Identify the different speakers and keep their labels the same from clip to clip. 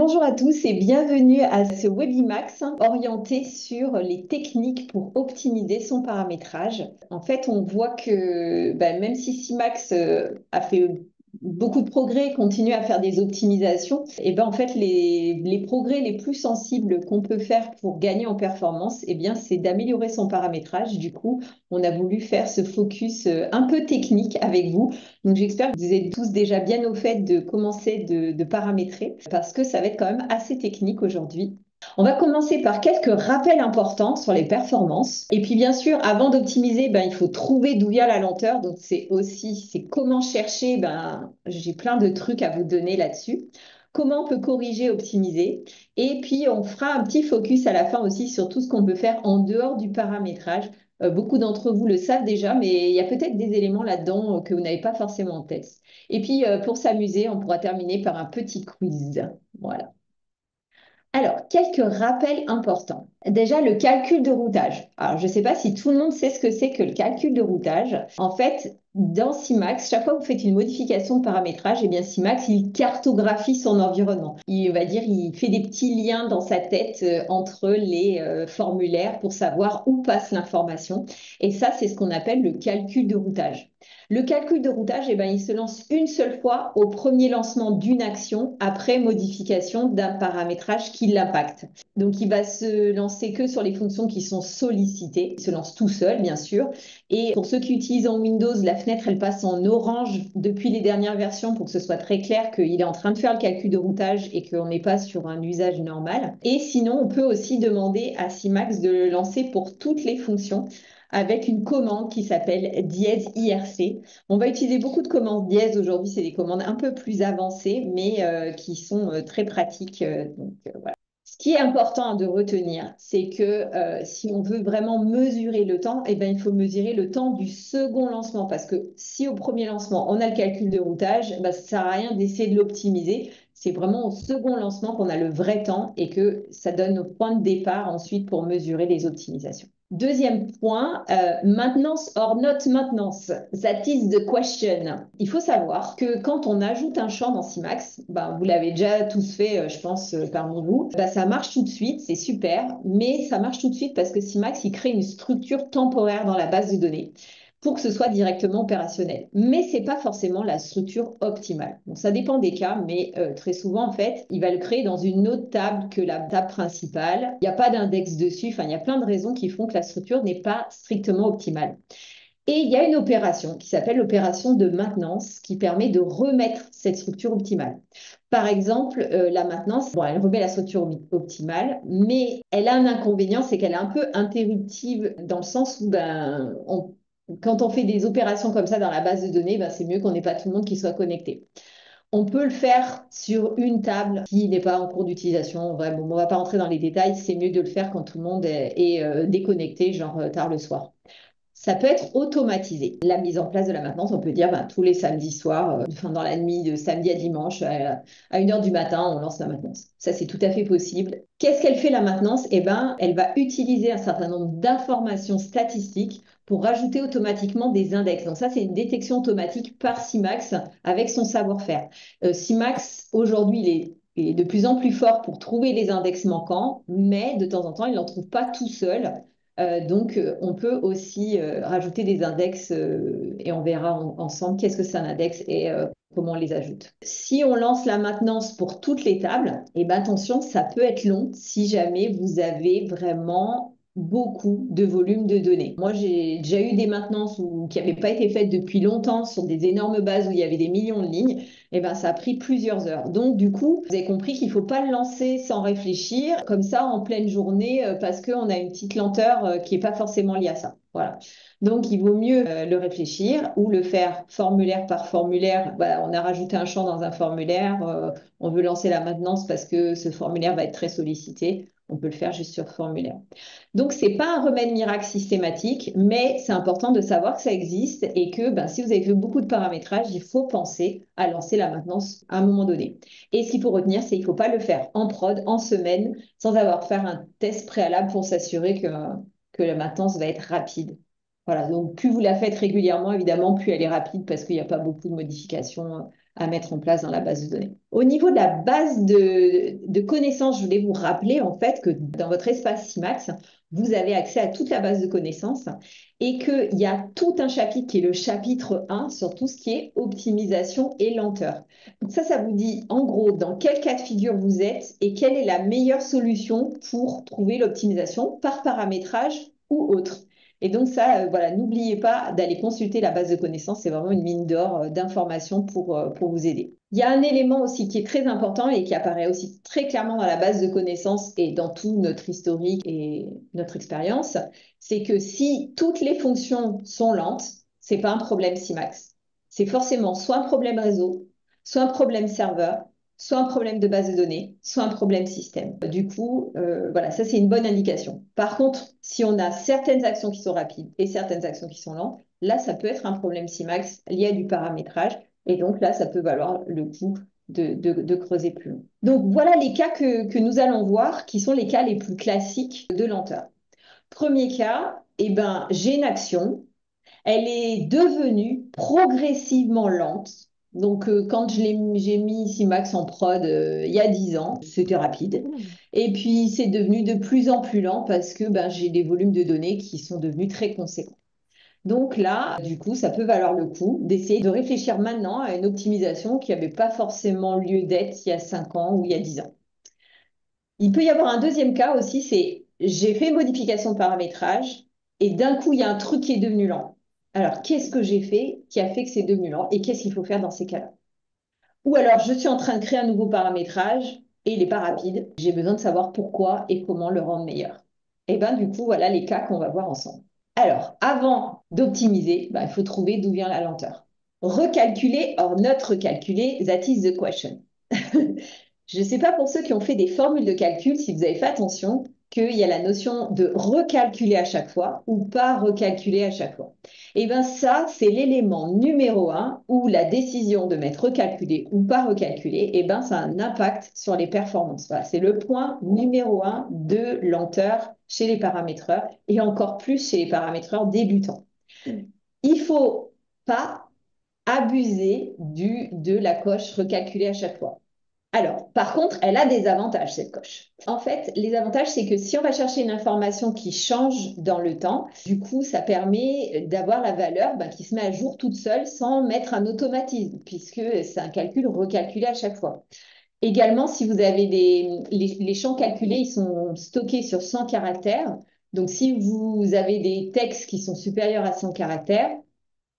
Speaker 1: Bonjour à tous et bienvenue à ce Webimax orienté sur les techniques pour optimiser son paramétrage. En fait, on voit que même si Simax a fait beaucoup de progrès, continue à faire des optimisations, et en fait, les progrès les plus sensibles qu'on peut faire pour gagner en performance, c'est d'améliorer son paramétrage. Du coup, on a voulu faire ce focus un peu technique avec vous. Donc, j'espère que vous êtes tous déjà bien au fait de commencer de paramétrer parce que ça va être quand même assez technique aujourd'hui. On va commencer par quelques rappels importants sur les performances. Et puis, bien sûr, avant d'optimiser, il faut trouver d'où vient la lenteur. Donc, c'est comment chercher. J'ai plein de trucs à vous donner là-dessus. Comment on peut corriger, optimiser. Et puis, on fera un petit focus à la fin aussi sur tout ce qu'on peut faire en dehors du paramétrage. Beaucoup d'entre vous le savent déjà, mais il y a peut-être des éléments là-dedans que vous n'avez pas forcément en tête. Et puis, pour s'amuser, on pourra terminer par un petit quiz. Voilà. Alors, quelques rappels importants. Déjà, le calcul de routage. Alors, je ne sais pas si tout le monde sait ce que c'est que le calcul de routage. En fait, dans Simax, chaque fois que vous faites une modification de paramétrage, Simax, il cartographie son environnement. Il fait des petits liens dans sa tête entre les formulaires pour savoir où passe l'information. Et ça, c'est ce qu'on appelle le calcul de routage. Le calcul de routage, il se lance une seule fois au premier lancement d'une action après modification d'un paramétrage qui l'impacte. Donc, il va se lancer que sur les fonctions qui sont sollicitées. Il se lance tout seul, bien sûr. Et pour ceux qui utilisent en Windows, la fenêtre, elle passe en orange depuis les dernières versions pour que ce soit très clair qu'il est en train de faire le calcul de routage et qu'on n'est pas sur un usage normal. Et sinon, on peut aussi demander à Simax de le lancer pour toutes les fonctions avec une commande qui s'appelle dièse IRC. On va utiliser beaucoup de commandes dièse aujourd'hui, c'est des commandes un peu plus avancées, mais qui sont très pratiques. Voilà. Ce qui est important de retenir, c'est que si on veut vraiment mesurer le temps, il faut mesurer le temps du second lancement. Parce que si au premier lancement, on a le calcul de routage, ça ne sert à rien d'essayer de l'optimiser. C'est vraiment au second lancement qu'on a le vrai temps et que ça donne nos points de départ ensuite pour mesurer les optimisations. Deuxième point, maintenance or not maintenance. That is the question. Il faut savoir que quand on ajoute un champ dans Simax, vous l'avez déjà tous fait, je pense, parmi vous, ça marche tout de suite, c'est super, mais ça marche tout de suite parce que Simax, il crée une structure temporaire dans la base de données pour que ce soit directement opérationnel. Mais ce n'est pas forcément la structure optimale. Donc, ça dépend des cas, mais très souvent, en fait, il va le créer dans une autre table que la table principale. Il n'y a pas d'index dessus. Enfin, il y a plein de raisons qui font que la structure n'est pas strictement optimale. Et il y a une opération qui s'appelle l'opération de maintenance qui permet de remettre cette structure optimale. Par exemple, la maintenance, elle remet la structure optimale, mais elle a un inconvénient, c'est qu'elle est un peu interruptive dans le sens où quand on fait des opérations comme ça dans la base de données, c'est mieux qu'on n'ait pas tout le monde qui soit connecté. On peut le faire sur une table qui n'est pas en cours d'utilisation. Vraiment, on ne va pas rentrer dans les détails. C'est mieux de le faire quand tout le monde est déconnecté, genre tard le soir. Ça peut être automatisé. La mise en place de la maintenance, on peut dire tous les samedis soirs, dans la nuit de samedi à dimanche, à 1 heure du matin, on lance la maintenance. Ça, c'est tout à fait possible. Qu'est-ce qu'elle fait la maintenance? Elle va utiliser un certain nombre d'informations statistiques pour rajouter automatiquement des index. Donc ça, c'est une détection automatique par Simax avec son savoir-faire. Simax, aujourd'hui, il est de plus en plus fort pour trouver les index manquants, mais de temps en temps, il n'en trouve pas tout seul. On peut aussi rajouter des index et on verra ensemble qu'est-ce que c'est un index et comment on les ajoute. Si on lance la maintenance pour toutes les tables, attention, ça peut être long si jamais vous avez vraiment beaucoup de volume de données. Moi, j'ai déjà eu des maintenances qui n'avaient pas été faites depuis longtemps sur des énormes bases où il y avait des millions de lignes. Ça a pris plusieurs heures. Donc, du coup, vous avez compris qu'il ne faut pas le lancer sans réfléchir, comme ça, en pleine journée, parce qu'on a une petite lenteur qui n'est pas forcément liée à ça. Voilà. Donc, il vaut mieux le réfléchir ou le faire formulaire par formulaire. On a rajouté un champ dans un formulaire, on veut lancer la maintenance parce que ce formulaire va être très sollicité. On peut le faire juste sur formulaire. Donc, ce n'est pas un remède miracle systématique, mais c'est important de savoir que ça existe et que si vous avez fait beaucoup de paramétrage, il faut penser à lancer la maintenance à un moment donné. Et ce qu'il faut retenir, c'est qu'il ne faut pas le faire en prod, en semaine, sans avoir fait un test préalable pour s'assurer que la maintenance va être rapide. Voilà, donc plus vous la faites régulièrement, évidemment, plus elle est rapide parce qu'il n'y a pas beaucoup de modifications à mettre en place dans la base de données. Au niveau de la base de connaissances, je voulais vous rappeler en fait que dans votre espace CIMAX, vous avez accès à toute la base de connaissances et qu'il y a tout un chapitre qui est le chapitre 1 sur tout ce qui est optimisation et lenteur. Donc ça vous dit en gros dans quel cas de figure vous êtes et quelle est la meilleure solution pour trouver l'optimisation par paramétrage ou autre. Et donc ça, voilà, n'oubliez pas d'aller consulter la base de connaissances, c'est vraiment une mine d'or d'informations pour vous aider. Il y a un élément aussi qui est très important et qui apparaît aussi très clairement dans la base de connaissances et dans tout notre historique et notre expérience, c'est que si toutes les fonctions sont lentes, c'est pas un problème CIMAX. C'est forcément soit un problème réseau, soit un problème serveur, soit un problème de base de données, soit un problème système. Du coup, voilà, ça c'est une bonne indication. Par contre, si on a certaines actions qui sont rapides et certaines actions qui sont lentes, là, ça peut être un problème CIMAX lié à du paramétrage. Et donc là, ça peut valoir le coup de creuser plus long. Donc voilà les cas que nous allons voir, qui sont les cas les plus classiques de lenteur. Premier cas, eh ben, j'ai une action, elle est devenue progressivement lente. Donc, quand j'ai mis Simax en prod il y a 10 ans, c'était rapide. Et puis, c'est devenu de plus en plus lent parce que ben, j'ai des volumes de données qui sont devenus très conséquents. Donc là, du coup, ça peut valoir le coup d'essayer de réfléchir maintenant à une optimisation qui n'avait pas forcément lieu d'être il y a 5 ans ou il y a 10 ans. Il peut y avoir un deuxième cas aussi, c'est j'ai fait une modification de paramétrage et d'un coup, il y a un truc qui est devenu lent. Alors, qu'est-ce que j'ai fait qui a fait que c'est devenu lent et qu'est-ce qu'il faut faire dans ces cas-là? Ou alors, je suis en train de créer un nouveau paramétrage et il n'est pas rapide. J'ai besoin de savoir pourquoi et comment le rendre meilleur. Et bien, du coup, voilà les cas qu'on va voir ensemble. Alors, avant d'optimiser, il faut trouver d'où vient la lenteur. Recalculer or not recalculer, that is the question. Je ne sais pas pour ceux qui ont fait des formules de calcul, si vous avez fait attention, qu'il y a la notion de recalculer à chaque fois ou pas recalculer à chaque fois. Et bien ça, c'est l'élément numéro un où la décision de mettre recalculer ou pas recalculer, et ben ça a un impact sur les performances. Voilà, c'est le point numéro un de lenteur chez les paramétreurs et encore plus chez les paramétreurs débutants. Il ne faut pas abuser de la coche recalculer à chaque fois. Alors, par contre, elle a des avantages, cette coche. En fait, les avantages, c'est que si on va chercher une information qui change dans le temps, du coup, ça permet d'avoir la valeur qui se met à jour toute seule sans mettre un automatisme, puisque c'est un calcul recalculé à chaque fois. Également, si vous avez les champs calculés, ils sont stockés sur 100 caractères. Donc, si vous avez des textes qui sont supérieurs à 100 caractères,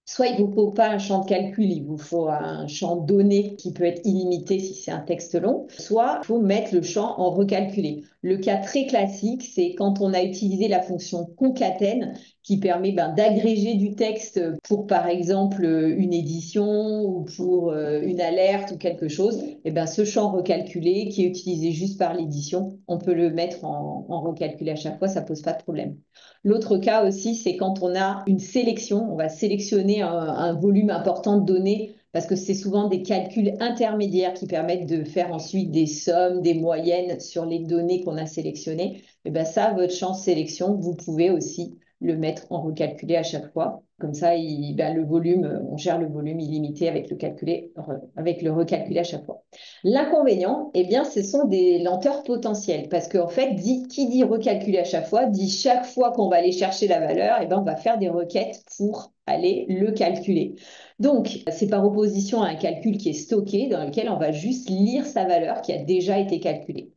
Speaker 1: soit il ne vous faut pas un champ de calcul, il vous faut un champ donné qui peut être illimité si c'est un texte long, soit il faut mettre le champ en recalculé. Le cas très classique, c'est quand on a utilisé la fonction concatène qui permet d'agréger du texte pour, par exemple, une édition ou pour une alerte ou quelque chose. Et ben, ce champ recalculé qui est utilisé juste par l'édition, on peut le mettre en recalculé à chaque fois, ça ne pose pas de problème. L'autre cas aussi, c'est quand on a une sélection, on va sélectionner un volume important de données parce que c'est souvent des calculs intermédiaires qui permettent de faire ensuite des sommes, des moyennes sur les données qu'on a sélectionnées. Et bien ça, votre champ sélection, vous pouvez aussi le mettre en recalculé à chaque fois. Comme ça, le volume, on gère le volume illimité avec avec le recalculé à chaque fois. L'inconvénient, eh bien, ce sont des lenteurs potentielles parce qu'en fait, qui dit recalculer à chaque fois, dit chaque fois qu'on va aller chercher la valeur, eh bien, on va faire des requêtes pour aller le calculer. Donc, c'est par opposition à un calcul qui est stocké dans lequel on va juste lire sa valeur qui a déjà été calculée.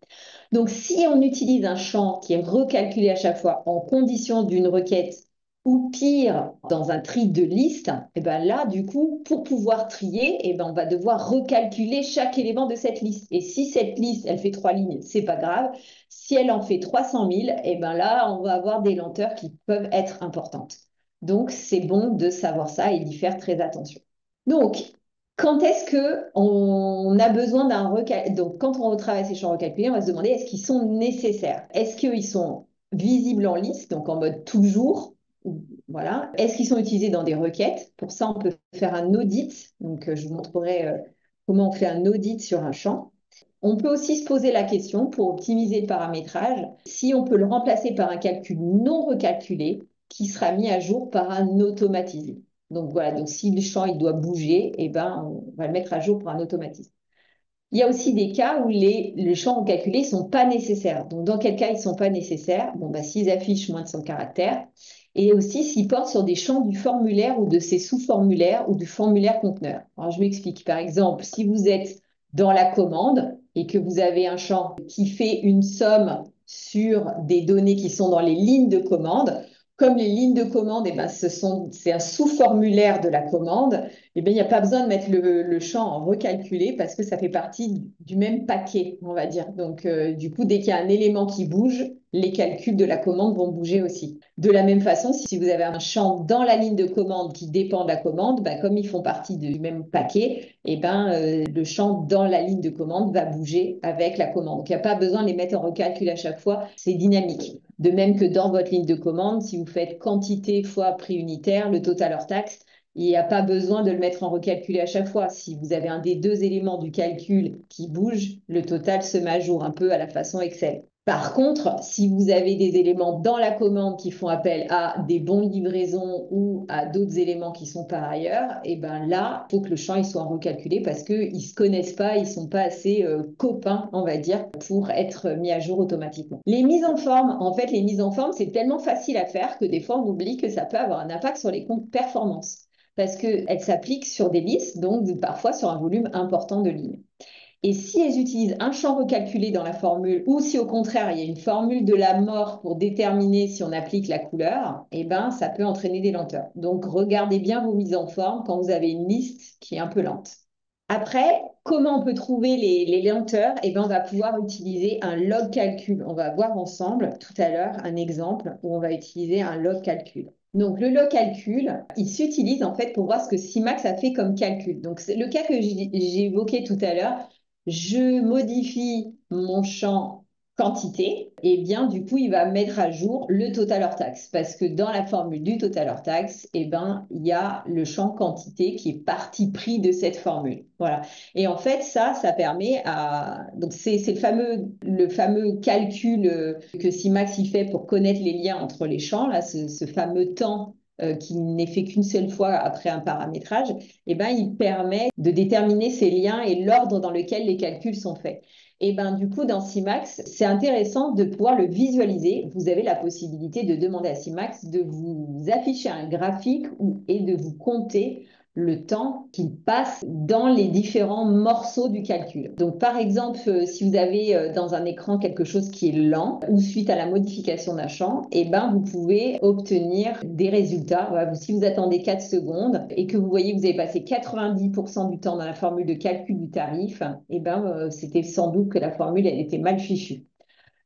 Speaker 1: Donc, si on utilise un champ qui est recalculé à chaque fois en condition d'une requête ou pire, dans un tri de liste, et ben là, du coup, pour pouvoir trier, et ben on va devoir recalculer chaque élément de cette liste. Et si cette liste, elle fait 3 lignes, c'est pas grave. Si elle en fait 300 000, et ben là, on va avoir des lenteurs qui peuvent être importantes. Donc, c'est bon de savoir ça et d'y faire très attention. Donc, quand est-ce qu'on a besoin d'un recalcul? Donc, quand on retravaille ces champs recalculés, on va se demander est-ce qu'ils sont nécessaires? Est-ce qu'ils sont visibles en liste, donc en mode toujours? Voilà. Est-ce qu'ils sont utilisés dans des requêtes? Pour ça, on peut faire un audit. Donc, je vous montrerai comment on fait un audit sur un champ. On peut aussi se poser la question, pour optimiser le paramétrage, si on peut le remplacer par un calcul non recalculé qui sera mis à jour par un automatisme. Donc voilà, donc si le champ il doit bouger, eh ben, on va le mettre à jour pour un automatisme. Il y a aussi des cas où les champs recalculés ne sont pas nécessaires. Donc, dans quel cas ils ne sont pas nécessaires? Bon, bah, s'ils affichent moins de 100 caractères. Et aussi s'ils portent sur des champs du formulaire ou de ses sous-formulaires ou du formulaire conteneur. Alors, je m'explique. Par exemple, si vous êtes dans la commande et que vous avez un champ qui fait une somme sur des données qui sont dans les lignes de commande, comme les lignes de commande, eh ben, c'est un sous-formulaire de la commande, eh bien, il n'y a pas besoin de mettre le champ en recalculé parce que ça fait partie du même paquet, on va dire. Donc, du coup, dès qu'il y a un élément qui bouge, les calculs de la commande vont bouger aussi. De la même façon, si vous avez un champ dans la ligne de commande qui dépend de la commande, ben, comme ils font partie du même paquet, eh ben, le champ dans la ligne de commande va bouger avec la commande. Donc, il n'y a pas besoin de les mettre en recalcul à chaque fois, c'est dynamique. De même que dans votre ligne de commande, si vous faites quantité fois prix unitaire, le total hors taxe, il n'y a pas besoin de le mettre en recalculé à chaque fois. Si vous avez un des deux éléments du calcul qui bouge, le total se met à jour un peu à la façon Excel. Par contre, si vous avez des éléments dans la commande qui font appel à des bons de livraison ou à d'autres éléments qui sont par ailleurs, et ben là, il faut que le champ il soit recalculé parce qu'ils ne se connaissent pas, ils ne sont pas assez copains, on va dire, pour être mis à jour automatiquement. Les mises en forme, en fait, les mises en forme, c'est tellement facile à faire que des fois, on oublie que ça peut avoir un impact sur les comptes performance parce qu'elles s'appliquent sur des listes, donc parfois sur un volume important de lignes. Et si elles utilisent un champ recalculé dans la formule, ou si au contraire il y a une formule de la mort pour déterminer si on applique la couleur, eh ben, ça peut entraîner des lenteurs. Donc regardez bien vos mises en forme quand vous avez une liste qui est un peu lente. Après, comment on peut trouver les lenteurs? Eh ben, on va pouvoir utiliser un log calcul. On va voir ensemble tout à l'heure un exemple où on va utiliser un log calcul. Donc, le log calcul, il s'utilise en fait pour voir ce que Simax a fait comme calcul. Donc, c'est le cas que j'ai évoqué tout à l'heure. Je modifie mon champ quantité, et bien du coup, il va mettre à jour le total hors taxe parce que dans la formule du total hors taxe, eh ben, il y a le champ quantité qui est parti pris de cette formule. Voilà. Et en fait, ça permet à donc c'est le fameux calcul que Simax y fait pour connaître les liens entre les champs là, ce fameux temps qui n'est fait qu'une seule fois après un paramétrage, eh ben, il permet de déterminer ces liens et l'ordre dans lequel les calculs sont faits. Et ben, du coup, dans Simax, c'est intéressant de pouvoir le visualiser. Vous avez la possibilité de demander à Simax de vous afficher un graphique et de vous compter le temps qu'il passe dans les différents morceaux du calcul. Donc, par exemple, si vous avez dans un écran quelque chose qui est lent ou suite à la modification d'un champ, eh ben, vous pouvez obtenir des résultats. Voilà, si vous attendez 4 secondes et que vous voyez que vous avez passé 90% du temps dans la formule de calcul du tarif, eh ben, c'était sans doute que la formule elle était mal fichue.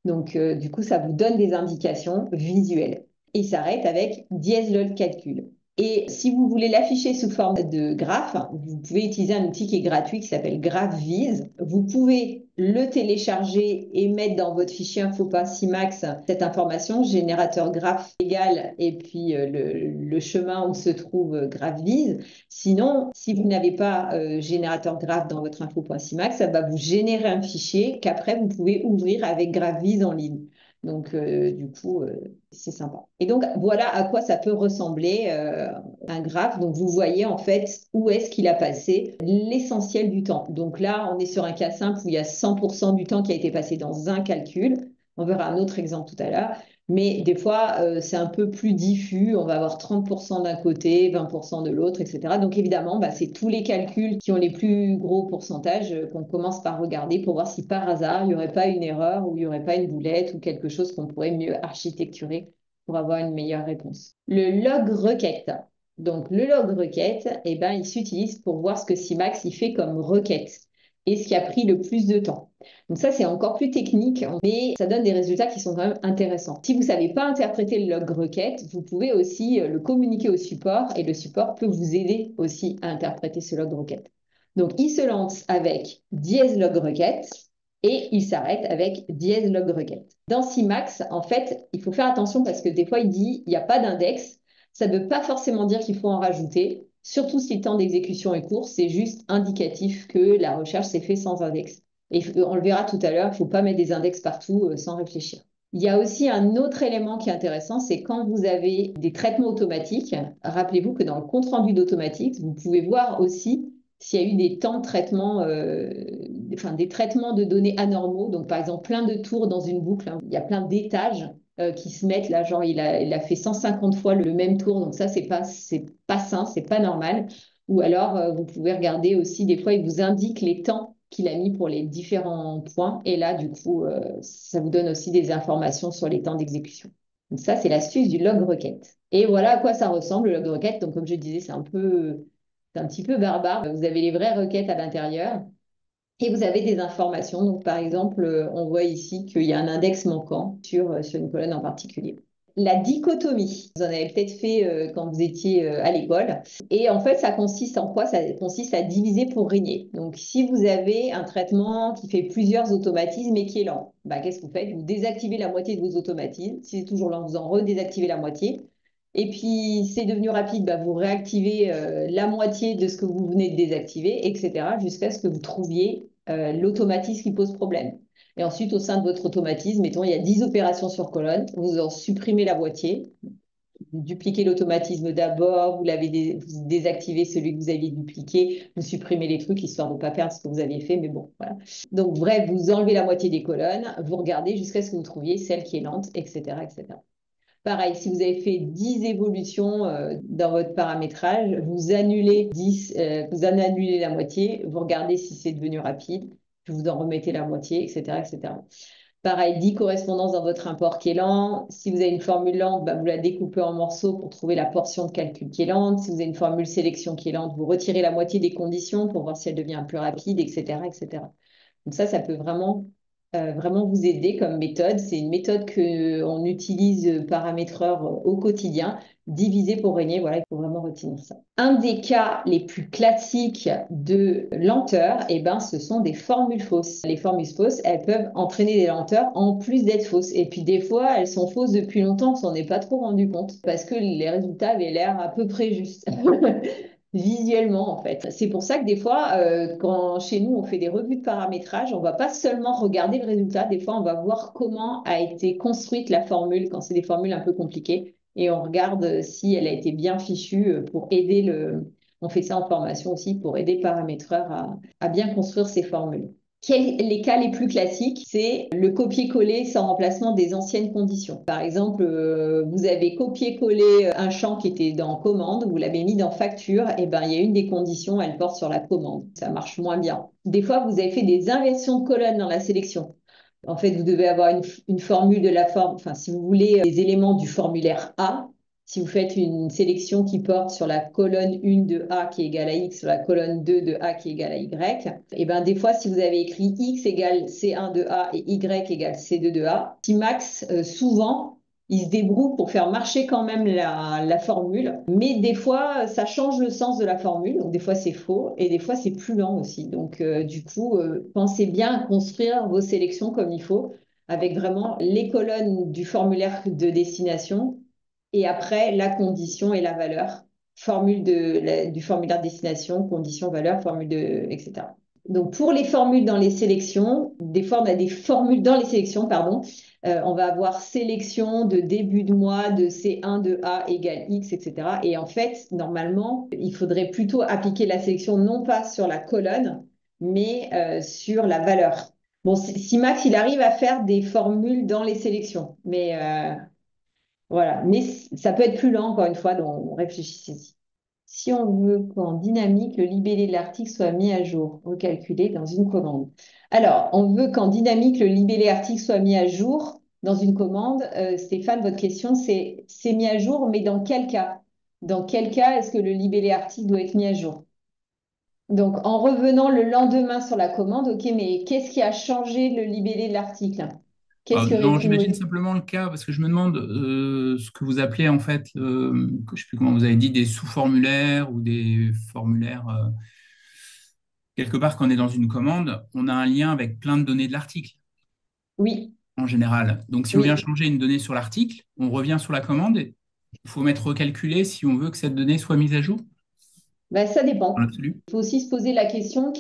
Speaker 1: Donc, du coup, ça vous donne des indications visuelles. Et il s'arrête avec dièse log calcul. Et si vous voulez l'afficher sous forme de graphe, vous pouvez utiliser un outil qui est gratuit qui s'appelle GraphViz. Vous pouvez le télécharger et mettre dans votre fichier info.simax cette information, générateur graphe égal, et puis le chemin où se trouve GraphViz. Sinon, si vous n'avez pas générateur graphe dans votre info.simax, ça va vous générer un fichier qu'après vous pouvez ouvrir avec GraphViz en ligne. Donc, du coup, c'est sympa. Et donc, voilà à quoi ça peut ressembler un graphe. Donc, vous voyez en fait où est-ce qu'il a passé l'essentiel du temps. Donc là, on est sur un cas simple où il y a 100% du temps qui a été passé dans un calcul. On verra un autre exemple tout à l'heure. Mais des fois, c'est un peu plus diffus. On va avoir 30% d'un côté, 20% de l'autre, etc. Donc évidemment, bah, c'est tous les calculs qui ont les plus gros pourcentages qu'on commence par regarder pour voir si par hasard, il n'y aurait pas une erreur ou il n'y aurait pas une boulette ou quelque chose qu'on pourrait mieux architecturer pour avoir une meilleure réponse. Le log requête. Donc le log requête, eh ben, il s'utilise pour voir ce que Simax il fait comme requête et ce qui a pris le plus de temps. Donc ça, c'est encore plus technique, mais ça donne des résultats qui sont quand même intéressants. Si vous ne savez pas interpréter le log requête, vous pouvez aussi le communiquer au support et le support peut vous aider aussi à interpréter ce log requête. Donc, il se lance avec dièse log requête et il s'arrête avec dièse log requête. Dans Simax, en fait, il faut faire attention parce que des fois, il dit il n'y a pas d'index. Ça ne veut pas forcément dire qu'il faut en rajouter, surtout si le temps d'exécution est court, c'est juste indicatif que la recherche s'est faite sans index. Et on le verra tout à l'heure, il ne faut pas mettre des index partout sans réfléchir. Il y a aussi un autre élément qui est intéressant, c'est quand vous avez des traitements automatiques. Rappelez-vous que dans le compte-rendu d'automatique, vous pouvez voir aussi s'il y a eu des temps de traitement, enfin des traitements de données anormaux. Donc, par exemple, plein de tours dans une boucle, hein. Il y a plein d'étages qui se mettent là, genre il a fait 150 fois le même tour. Donc ça, c'est pas sain, c'est pas normal. Ou alors, vous pouvez regarder aussi, des fois, il vous indique les temps qu'il a mis pour les différents points. Et là, du coup, ça vous donne aussi des informations sur les temps d'exécution. Donc ça, c'est l'astuce du log requête. Et voilà à quoi ça ressemble, le log requête. Donc, comme je disais, c'est un petit peu barbare. Vous avez les vraies requêtes à l'intérieur. Et vous avez des informations. Donc, par exemple, on voit ici qu'il y a un index manquant sur une colonne en particulier. La dichotomie, vous en avez peut-être fait quand vous étiez à l'école. Et en fait, ça consiste en quoi? Ça consiste à diviser pour régner. Donc, si vous avez un traitement qui fait plusieurs automatismes et qui est lent, bah, qu'est-ce que vous faites? Vous désactivez la moitié de vos automatismes. Si c'est toujours lent, vous en redésactivez la moitié. Et puis, c'est devenu rapide, bah, vous réactivez la moitié de ce que vous venez de désactiver, etc., jusqu'à ce que vous trouviez l'automatisme qui pose problème. Et ensuite, au sein de votre automatisme, mettons, il y a 10 opérations sur colonne, vous en supprimez la moitié, vous dupliquez l'automatisme d'abord, vous désactivez celui que vous aviez dupliqué, vous supprimez les trucs histoire de ne pas perdre ce que vous aviez fait, mais bon, voilà. Donc, bref, vous enlevez la moitié des colonnes, vous regardez jusqu'à ce que vous trouviez celle qui est lente, etc., etc. Pareil, si vous avez fait 10 évolutions dans votre paramétrage, vous en annulez la moitié, vous regardez si c'est devenu rapide, puis vous en remettez la moitié, etc., etc. Pareil, 10 correspondances dans votre import qui est lent. Si vous avez une formule lente, bah, vous la découpez en morceaux pour trouver la portion de calcul qui est lente. Si vous avez une formule sélection qui est lente, vous retirez la moitié des conditions pour voir si elle devient plus rapide, etc., etc. Donc ça peut vraiment vous aider comme méthode. C'est une méthode qu'on utilise paramétreur au quotidien, diviser pour régner. Voilà, il faut vraiment retenir ça. Un des cas les plus classiques de lenteur, eh ben, ce sont des formules fausses. Les formules fausses, elles peuvent entraîner des lenteurs en plus d'être fausses. Et puis des fois, elles sont fausses depuis longtemps, on s'en est pas trop rendu compte parce que les résultats avaient l'air à peu près justes. Visuellement en fait. C'est pour ça que des fois, quand chez nous on fait des revues de paramétrage, on va pas seulement regarder le résultat, des fois on va voir comment a été construite la formule quand c'est des formules un peu compliquées et on regarde si elle a été bien fichue pour aider le... On fait ça en formation aussi pour aider le paramétreur à bien construire ses formules. Les cas les plus classiques, c'est le copier-coller sans remplacement des anciennes conditions. Par exemple, vous avez copié-collé un champ qui était dans commande, vous l'avez mis dans facture, et ben il y a une des conditions, elle porte sur la commande. Ça marche moins bien. Des fois, vous avez fait des inversions de colonnes dans la sélection. En fait, vous devez avoir une formule de la forme, enfin, si vous voulez les éléments du formulaire A, si vous faites une sélection qui porte sur la colonne 1 de A qui est égale à X, sur la colonne 2 de A qui est égale à Y, et bien des fois, si vous avez écrit X égale C1 de A et Y égale C2 de A, Max, souvent, il se débrouille pour faire marcher quand même la formule, mais des fois, ça change le sens de la formule, donc des fois c'est faux, et des fois c'est plus lent aussi. Donc du coup, pensez bien à construire vos sélections comme il faut, avec vraiment les colonnes du formulaire de destination, et après la condition et la valeur, du formulaire de destination, condition, valeur, formule de, etc. Donc, pour les formules dans les sélections, des fois, on a des formules dans les sélections, pardon. On va avoir sélection de début de mois de C1 de A égale X, etc. Et en fait, normalement, il faudrait plutôt appliquer la sélection non pas sur la colonne, mais sur la valeur. Bon, si Max, il arrive à faire des formules dans les sélections, mais voilà. Mais ça peut être plus lent, encore une fois, donc réfléchissez-y. Si on veut qu'en dynamique, le libellé de l'article soit mis à jour, recalculé dans une commande. Alors, on veut qu'en dynamique, le libellé article soit mis à jour dans une commande. Stéphane, votre question, c'est mis à jour, mais dans quel cas? Dans quel cas est-ce que le libellé article doit être mis à jour? Donc, en revenant le lendemain sur la commande, ok, mais qu'est-ce qui a changé le libellé de l'article? Qu'est-ce qui aurait
Speaker 2: Non,
Speaker 1: pu
Speaker 2: j'imagine simplement le cas, parce que je me demande ce que vous appelez en fait, que je sais plus comment vous avez dit, des sous-formulaires ou des formulaires. Quelque part, quand on est dans une commande, on a un lien avec plein de données de l'article,
Speaker 1: Oui,
Speaker 2: en général. Donc, si on vient
Speaker 1: oui.
Speaker 2: changer une donnée sur l'article, on revient sur la commande et il faut mettre recalculer si on veut que cette donnée soit mise à jour,
Speaker 1: Ben, ça
Speaker 2: dans
Speaker 1: dépend.
Speaker 2: l'absolu.
Speaker 1: Il faut aussi se poser la question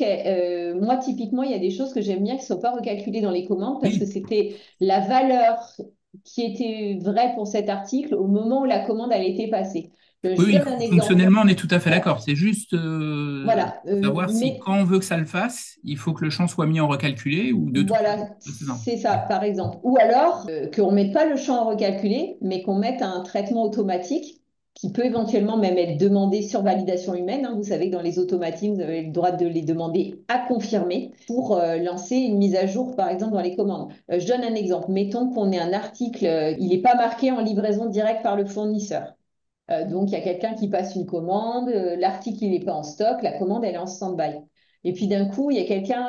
Speaker 1: moi, typiquement, il y a des choses que j'aime bien qui ne sont pas recalculées dans les commandes parce que
Speaker 2: Oui,
Speaker 1: c'était la valeur. qui était vrai pour cet article au moment où la commande elle était passée.
Speaker 2: Oui,
Speaker 1: Je
Speaker 2: oui,
Speaker 1: donne un exemple.
Speaker 2: fonctionnellement, on est tout à fait d'accord. C'est juste
Speaker 1: Voilà,
Speaker 2: savoir si
Speaker 1: mais
Speaker 2: quand on veut que ça le fasse, il faut que le champ soit mis en recalculé ou de toute façon.
Speaker 1: voilà,
Speaker 2: C'est ça.
Speaker 1: c'est ça, par exemple. Ou alors qu'on ne mette pas le champ à recalculer, mais qu'on mette un traitement automatique qui peut éventuellement même être demandé sur validation humaine, hein. Vous savez que dans les automatismes, vous avez le droit de les demander à confirmer pour lancer une mise à jour, par exemple, dans les commandes. Je donne un exemple. Mettons qu'on ait un article, il n'est pas marqué en livraison directe par le fournisseur. Donc, il y a quelqu'un qui passe une commande, l'article, il n'est pas en stock, la commande, elle est en stand-by. Et puis d'un coup, il y a quelqu'un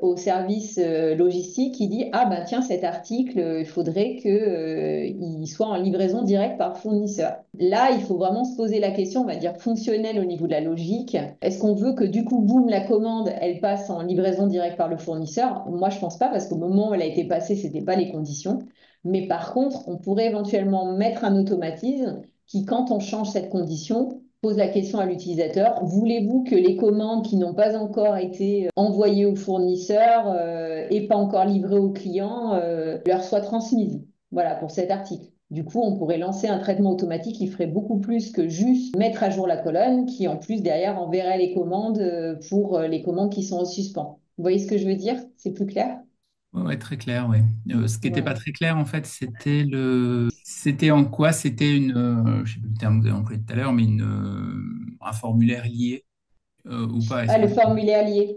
Speaker 1: au service logistique qui dit, ah ben tiens, cet article, il faudrait qu'il soit en livraison directe par fournisseur. Là, il faut vraiment se poser la question, on va dire fonctionnelle au niveau de la logique. Est-ce qu'on veut que du coup, boum, la commande, elle passe en livraison directe par le fournisseur? Moi, je pense pas, parce qu'au moment où elle a été passée, c'était pas les conditions. Mais par contre, on pourrait éventuellement mettre un automatisme qui, quand on change cette condition, pose la question à l'utilisateur, voulez-vous que les commandes qui n'ont pas encore été envoyées au fournisseur et pas encore livrées au client leur soient transmises? Voilà pour cet article. Du coup, on pourrait lancer un traitement automatique qui ferait beaucoup plus que juste mettre à jour la colonne, qui en plus derrière enverrait les commandes pour les commandes qui sont en suspens. Vous voyez ce que je veux dire? C'est plus clair?
Speaker 2: Ouais, ouais, très clair, ouais. Ce qui n'était pas
Speaker 1: Voilà.
Speaker 2: très clair, en fait, c'était en quoi c'était je sais plus le terme que vous avez employé tout à l'heure, mais un formulaire lié ou pas. Est-ce
Speaker 1: Ah,
Speaker 2: que
Speaker 1: le formulaire lié.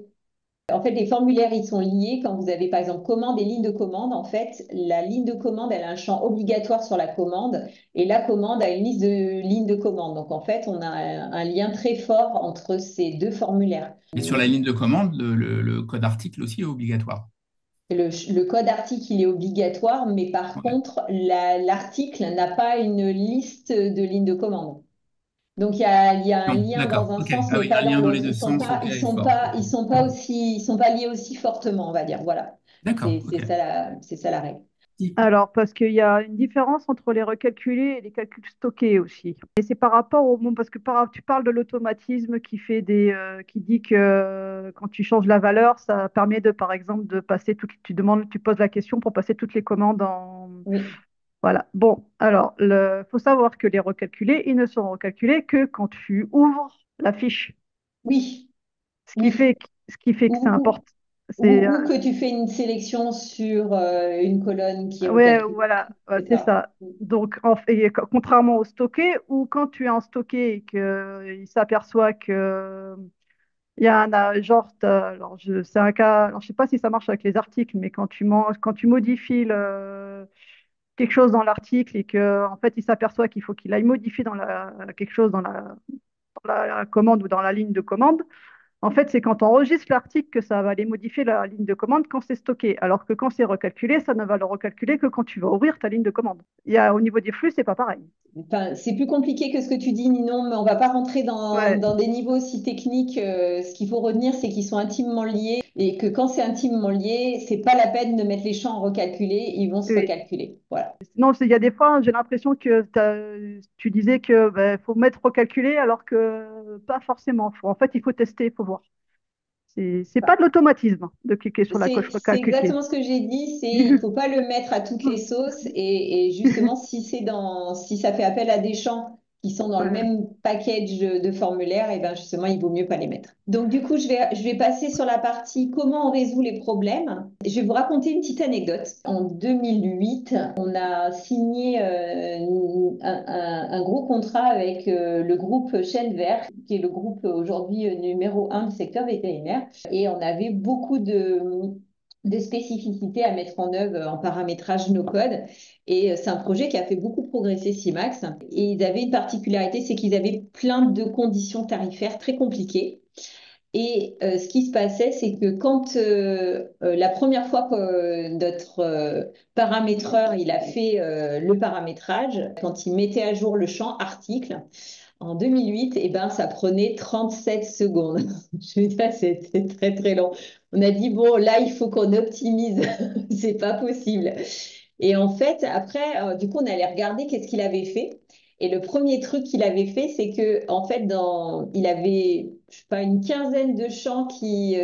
Speaker 1: En fait, les formulaires, ils sont liés quand vous avez, par exemple, commande et ligne de commande. En fait, la ligne de commande, elle a un champ obligatoire sur la commande et la commande a une liste de lignes de commande. Donc, en fait, on a un lien très fort entre ces deux formulaires.
Speaker 2: et sur la ligne de commande, le code article aussi est obligatoire.
Speaker 1: Le code article, il est obligatoire, mais par
Speaker 2: Ouais.
Speaker 1: contre, l'article n'a pas une liste de lignes de commande. Donc, il y a un
Speaker 2: Non,
Speaker 1: lien dans
Speaker 2: d'accord.
Speaker 1: un
Speaker 2: Ok.
Speaker 1: sens,
Speaker 2: Ah
Speaker 1: mais
Speaker 2: oui, un
Speaker 1: pas dans
Speaker 2: lien dans les
Speaker 1: l'autre.
Speaker 2: deux sens. Ok, fort. Ok.
Speaker 1: Ils sont pas liés aussi fortement, on va dire. Voilà.
Speaker 2: D'accord. Ok.
Speaker 1: C'est ça la règle.
Speaker 3: Alors, parce qu'il y a une différence entre les recalculés et les calculs stockés aussi. Et c'est par rapport au parce que tu parles de l'automatisme qui dit que quand tu changes la valeur, ça permet de, par exemple, de passer tu poses la question pour passer toutes les commandes en,
Speaker 1: Oui.
Speaker 3: voilà. Bon, alors, faut savoir que les recalculés, ils ne sont recalculés que quand tu ouvres la fiche.
Speaker 1: Oui.
Speaker 3: Ce qui
Speaker 1: Oui.
Speaker 3: fait, ce qui fait que c'est
Speaker 1: Ou,
Speaker 3: important. C'est,
Speaker 1: ou que tu fais une sélection sur une colonne qui est
Speaker 3: Ouais,
Speaker 1: recalculée.
Speaker 3: voilà, ouais,
Speaker 1: C'est
Speaker 3: c'est
Speaker 1: ça.
Speaker 3: ça. Donc, contrairement au stocké, où quand tu es en stocké et qu'il s'aperçoit que il y a genre, c'est un cas, alors, je sais pas si ça marche avec les articles, mais quand tu modifies quelque chose dans l'article et que en fait il s'aperçoit qu'il faut qu'il aille modifier quelque chose dans la commande ou dans la ligne de commande, en fait, c'est quand on enregistre l'article que ça va aller modifier la ligne de commande quand c'est stocké. Alors que quand c'est recalculé, ça ne va le recalculer que quand tu vas ouvrir ta ligne de commande. Au niveau des flux, c'est pas pareil.
Speaker 1: Enfin, c'est plus compliqué que ce que tu dis, Ninon, mais on va pas rentrer
Speaker 3: Ouais,
Speaker 1: dans des niveaux aussi techniques. Ce qu'il faut retenir, c'est qu'ils sont intimement liés et que quand c'est intimement lié, c'est pas la peine de mettre les champs recalculés, ils vont se
Speaker 3: oui.
Speaker 1: recalculer. Voilà.
Speaker 3: Non, il y a des fois, j'ai l'impression que tu disais que faut mettre recalculer alors que pas forcément. En fait, il faut tester, il faut voir. C'est pas de l'automatisme de cliquer sur la coche
Speaker 1: C'est
Speaker 3: recalculer.
Speaker 1: exactement ce que j'ai dit, c'est il faut pas le mettre à toutes les sauces et justement si ça fait appel à des champs qui sont dans le
Speaker 3: Ouais.
Speaker 1: même package de formulaires, et ben justement il vaut mieux pas les mettre. Donc du coup je vais passer sur la partie comment on résout les problèmes. Je vais vous raconter une petite anecdote. En 2008, on a signé un gros contrat avec le groupe Chêne Vert, qui est le groupe aujourd'hui numéro un du secteur vétérinaire. Et on avait beaucoup de spécificités à mettre en œuvre en paramétrage no-code. Et c'est un projet qui a fait beaucoup progresser Simax. Et ils avaient une particularité, c'est qu'ils avaient plein de conditions tarifaires très compliquées. Et ce qui se passait, c'est que quand la première fois que notre paramétreur il a fait le paramétrage, quand il mettait à jour le champ article, en 2008, eh ben, ça prenait 37 secondes. Je veux dire, c'était très, très long. On a dit, bon, là, il faut qu'on optimise. C'est pas possible. Et en fait, après, du coup, on allait regarder qu'est-ce qu'il avait fait. Et le premier truc qu'il avait fait, c'est que en fait, il avait, je sais pas, une quinzaine de champs qui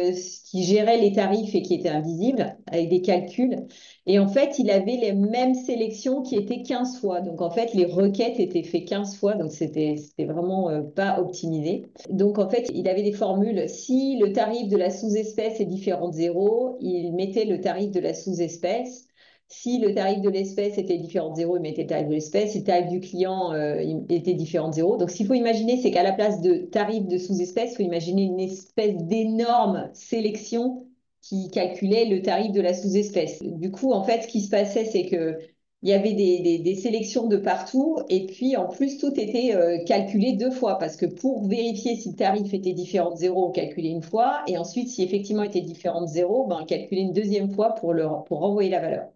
Speaker 1: géraient les tarifs et qui étaient invisibles avec des calculs. Et en fait, il avait les mêmes sélections qui étaient 15 fois. Donc en fait, les requêtes étaient faites 15 fois. Donc c'était vraiment pas optimisé. Donc en fait, il avait des formules. Si le tarif de la sous-espèce est différent de zéro, il mettait le tarif de la sous-espèce. Si le tarif de l'espèce était différent de zéro, il mettait le tarif de l'espèce. Si le tarif du client il était différent de zéro. Donc, ce qu'il faut imaginer, c'est qu'à la place de tarif de sous-espèce, il faut imaginer une espèce d'énorme sélection qui calculait le tarif de la sous-espèce. Du coup, en fait, ce qui se passait, c'est que il y avait des sélections de partout et puis en plus tout était calculé deux fois parce que pour vérifier si le tarif était différent de zéro, on calculait une fois et ensuite si effectivement il était différent de zéro, ben, on calculait une deuxième fois pour renvoyer la valeur.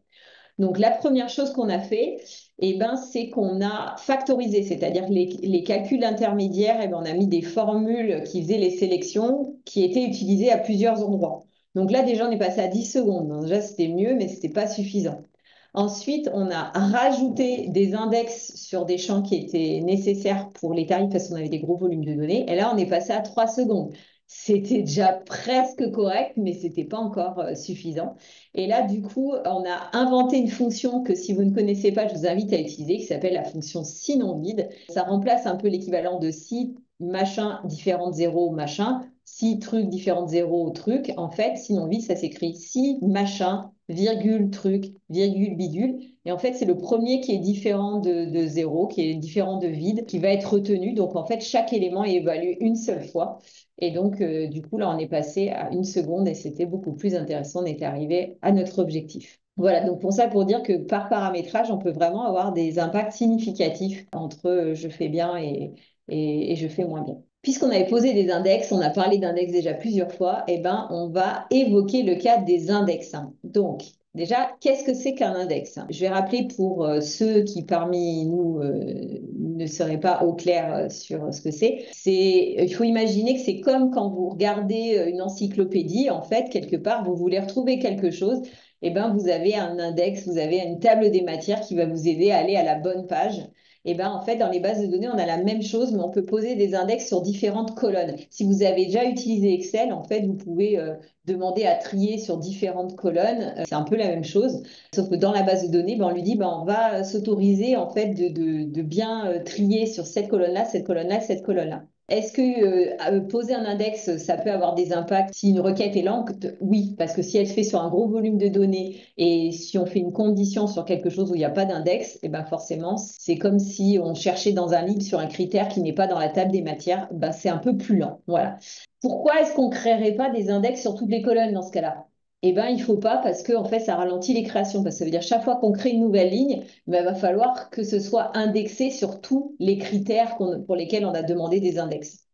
Speaker 1: Donc, la première chose qu'on a fait, eh ben, c'est qu'on a factorisé, c'est-à-dire que les calculs intermédiaires, eh ben, on a mis des formules qui faisaient les sélections qui étaient utilisées à plusieurs endroits. Donc là, déjà, on est passé à 10 secondes. Donc, déjà, c'était mieux, mais ce n'était pas suffisant. Ensuite, on a rajouté des index sur des champs qui étaient nécessaires pour les tarifs parce qu'on avait des gros volumes de données. Et là, on est passé à 3 secondes. C'était déjà presque correct, mais ce n'était pas encore suffisant. Et là, du coup, on a inventé une fonction que si vous ne connaissez pas, je vous invite à utiliser, qui s'appelle la fonction si non vide. Ça remplace un peu l'équivalent de si machin différent de zéro machin, si truc différent de zéro truc. En fait, si non vide, ça s'écrit si machin, virgule truc, virgule bidule. Et en fait, c'est le premier qui est différent de zéro, qui est différent de vide, qui va être retenu. Donc, en fait, chaque élément est évalué une seule fois. Et donc, du coup, là, on est passé à une seconde et c'était beaucoup plus intéressant. On était arrivé à notre objectif. Voilà, donc pour ça, pour dire que par paramétrage, on peut vraiment avoir des impacts significatifs entre je fais bien et je fais moins bien. Puisqu'on avait posé des index, on a parlé d'index déjà plusieurs fois, eh ben, on va évoquer le cas des index. Donc, déjà, qu'est-ce que c'est qu'un index? Je vais rappeler pour ceux qui parmi nous ne seraient pas au clair sur ce que c'est. Il faut imaginer que c'est comme quand vous regardez une encyclopédie, en fait, quelque part, vous voulez retrouver quelque chose, eh ben, vous avez un index, vous avez une table des matières qui va vous aider à aller à la bonne page. Et ben, en fait, dans les bases de données, on a la même chose, mais on peut poser des index sur différentes colonnes. Si vous avez déjà utilisé Excel, en fait, vous pouvez demander à trier sur différentes colonnes. C'est un peu la même chose, sauf que dans la base de données, ben, on lui dit ben, on va s'autoriser en fait de bien trier sur cette colonne-là, cette colonne-là, cette colonne-là. Est-ce que poser un index, ça peut avoir des impacts si une requête est lente? Oui, parce que si elle se fait sur un gros volume de données et si on fait une condition sur quelque chose où il n'y a pas d'index, et ben forcément, c'est comme si on cherchait dans un livre sur un critère qui n'est pas dans la table des matières, ben c'est un peu plus lent. Voilà. Pourquoi est-ce qu'on ne créerait pas des index sur toutes les colonnes dans ce cas-là? Eh bien, il ne faut pas parce que en fait, ça ralentit les créations. Parce que ça veut dire chaque fois qu'on crée une nouvelle ligne, ben, il va falloir que ce soit indexé sur tous les critères pour lesquels on a demandé des index.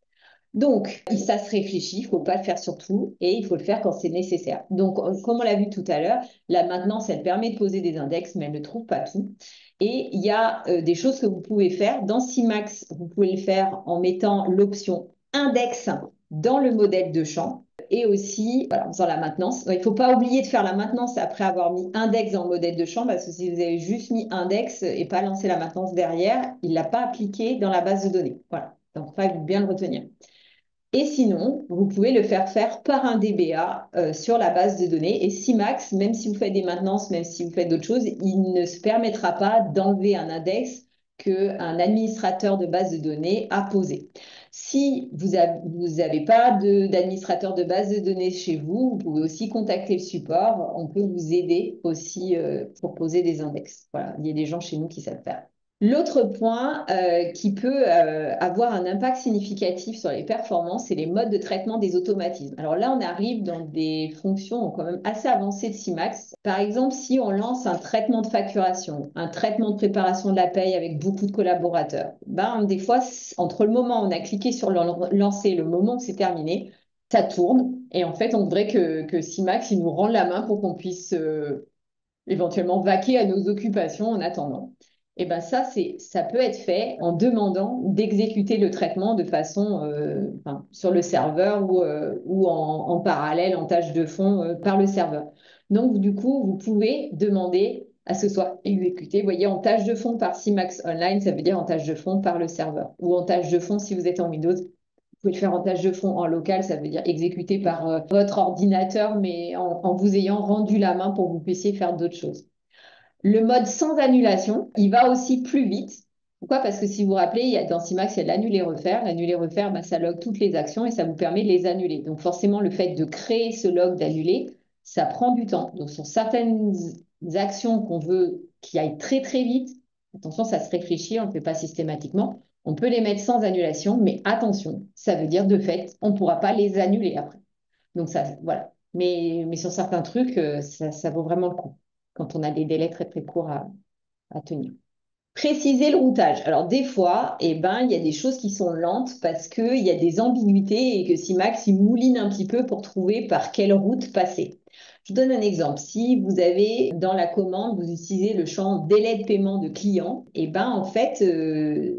Speaker 1: Donc, ça se réfléchit, il ne faut pas le faire sur tout et il faut le faire quand c'est nécessaire. Donc, comme on l'a vu tout à l'heure, la maintenance, elle permet de poser des index, mais elle ne trouve pas tout. Et il y a des choses que vous pouvez faire. Dans CIMAX, vous pouvez le faire en mettant l'option index dans le modèle de champ et aussi voilà, en faisant la maintenance. Donc, il ne faut pas oublier de faire la maintenance après avoir mis index dans le modèle de champ parce que si vous avez juste mis index et pas lancé la maintenance derrière, il ne l'a pas appliqué dans la base de données. Voilà, donc il faut bien le retenir. Et sinon, vous pouvez le faire faire par un DBA sur la base de données. Et CIMAX, même si vous faites des maintenances, même si vous faites d'autres choses, il ne se permettra pas d'enlever un index qu'un administrateur de base de données a posé. Si vous n'avez pas d'administrateur de base de données chez vous, vous pouvez aussi contacter le support. On peut vous aider aussi pour poser des index. Voilà, il y a des gens chez nous qui savent faire. L'autre point qui peut avoir un impact significatif sur les performances, c'est les modes de traitement des automatismes. Alors là, on arrive dans des fonctions quand même assez avancées de CIMAX. Par exemple, si on lance un traitement de facturation, un traitement de préparation de la paye avec beaucoup de collaborateurs, ben, des fois, entre le moment où on a cliqué sur lancer et le moment où c'est terminé, ça tourne. Et en fait, on voudrait que CIMAX il nous rende la main pour qu'on puisse éventuellement vaquer à nos occupations en attendant. Et ben ça peut être fait en demandant d'exécuter le traitement de façon sur le serveur ou en parallèle, en tâche de fond par le serveur. Donc, du coup, vous pouvez demander à ce soit exécuté. Vous voyez, en tâche de fond par Simax Online, ça veut dire en tâche de fond par le serveur. Ou en tâche de fond si vous êtes en Windows. Vous pouvez le faire en tâche de fond en local, ça veut dire exécuté par votre ordinateur, mais en vous ayant rendu la main pour que vous puissiez faire d'autres choses. Le mode sans annulation, il va aussi plus vite. Pourquoi? Parce que si vous vous rappelez, dans Simax, il y a l'annuler-refaire. L'annuler-refaire, ça log toutes les actions et ça vous permet de les annuler. Donc forcément, le fait de créer ce log d'annuler, ça prend du temps. Donc sur certaines actions qu'on veut qui aillent très très vite, attention, ça se réfléchit, on ne le fait pas systématiquement. On peut les mettre sans annulation, mais attention, ça veut dire de fait, on ne pourra pas les annuler après. Donc ça, voilà. Mais sur certains trucs, ça vaut vraiment le coup quand on a des délais très très courts à tenir. Préciser le routage. Alors des fois, il y a des choses qui sont lentes parce qu'il y a des ambiguïtés et que Simax, il mouline un petit peu pour trouver par quelle route passer. Je vous donne un exemple. Si vous avez dans la commande, vous utilisez le champ délai de paiement de client, en fait,